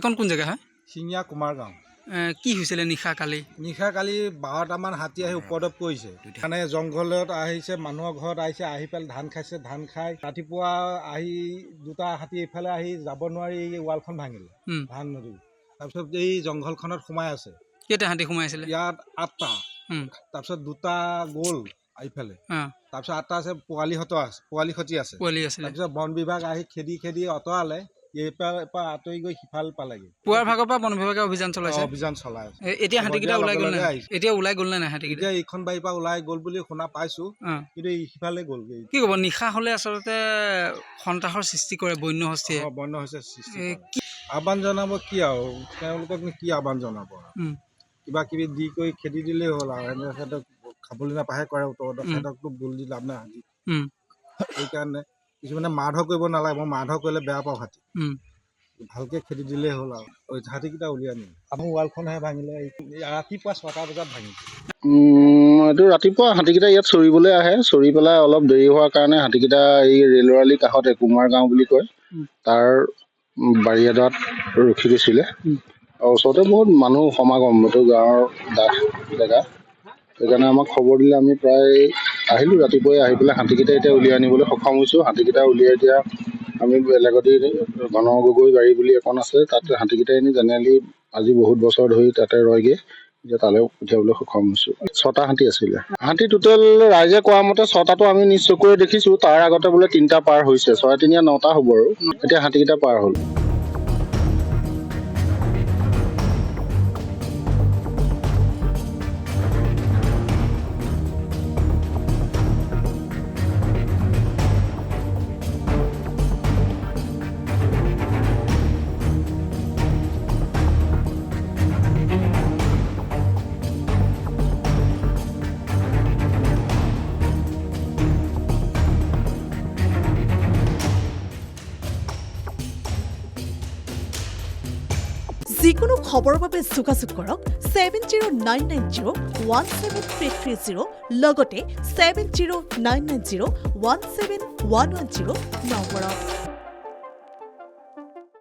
এইখন কোন জেগা হয়? শিঙীয়া কুমাৰগাঁও। কি হৈছিলে নিশা কালি? নিশা কালি 12টামান হাতী আহি ওপৰত পৰিছে। মানে জংঘলত আহিছে, মানুহৰ ঘৰত আহিছে, আহি পেলাই ধান খাইছে, ধান খাই ৰাতিপুৱা আহি 2টা হাতী এইফালে আহি যাব নোৱাৰি ৱালখন ভাঙিলে ধান নদী। তাৰপিছত এই জংঘলখনত সোমাই আছে। কেইটা হাতী সোমাইছিলে? ইয়াত 8টা। তাৰপিছত 2টা গ'ল এইফালে। তাৰপিছত 8টা আছে, পোৱালি খতি আছে। তাৰপিছত বন বিভাগ আহি খেদি আঁতৰালে। এইপৰা আঁতৰি গৈ সিফাল পালেগৈ। পুৱাৰ ভাগৰ পৰা বন বিভাগে অভিযান চলাই আছে। এতিয়া হাতীকেইটা ওলাই গ'ল নে? এতিয়া ওলাই গ'ল নে নাই হাতীকেইটা? এতিয়া এইখন বাৰীৰ পৰা ওলাই গ'ল বুলি শুনা পাইছো, কিন্তু সিফালে গ'লগৈ। কি ক'ব, নিশা হ'লে আচলতে সন্ত্ৰাসৰ সৃষ্টি কৰে বন্য হস্তীয়ে। বন্য হস্তীয়ে সৃষ্টি কৰে। আহ্বান জনাব কি আৰু, তেওঁলোকক কি আহ্বান জনাব? কিবা কিবি দি কৰি খেদি দিলেই হ'ল আৰু। এনে সিহঁতক খাবলৈ নাপাহে কৰে উত্তৰত, সিহঁতকতো বুল দি লাভ নাই হাতী। সেইকাৰণে কিছুমানে মাৰধৰ কৰিব নালাগে, মই মাৰধৰ কৰিলে বেয়া পাওঁ হাতী। ভালকে খেদি দিলেই হ'ল আৰু। হাতীকেইটা উলিয়াই নিলে। আমাৰ ৱালখনহে ভাঙিলে ৰাতিপুৱা 6টা বজাত ভাঙিছে। এইটো ৰাতিপুৱা হাতীকেইটা ইয়াত চৰিবলৈ আহে, চৰি পেলাই অলপ দেৰি হোৱাৰ কাৰণে হাতীকেইটা এই ৰেলৰ আলিৰ কাষতে কুমাৰগাঁও বুলি কয় তাৰ বাৰী এডৰাত ৰখি গৈছিলে। আৰু ওচৰতে বহুত মানুহ সমাগম, এইটো গাঁৱৰ দাস জেগা। সেইকাৰণে আমাক খবৰ দিলে, আমি প্ৰায় আহিলোঁ ৰাতিপুৱাই। আহি পেলাই হাতীকেইটা এতিয়া উলিয়াই আনিবলৈ সক্ষম হৈছোঁ। হাতীকেইটা উলিয়াই এতিয়া আমি বেলেগতে ঘন গগৈ বাৰী বুলি এখন আছে, তাত হাতীকেইটা এনে জেনেৰেলি আজি বহুত বছৰ ধৰি তাতে ৰয়গৈ। এতিয়া তালৈ পঠিয়াবলৈ সক্ষম হৈছোঁ। 6টা হাতী আছিলে। হাতী টোটেল ৰাইজে কোৱা মতে 6টাটো আমি নিজ চকুৰে দেখিছোঁ। তাৰ আগতে বোলে 3টা পাৰ হৈছে, 6 3 9টা হ'ব আৰু। এতিয়া হাতীকেইটা পাৰ হ'ল। যিকোনো খবৰৰ বাবে যোগাযোগ কৰক 7099017330 লগতে 7099017110 নম্বৰত।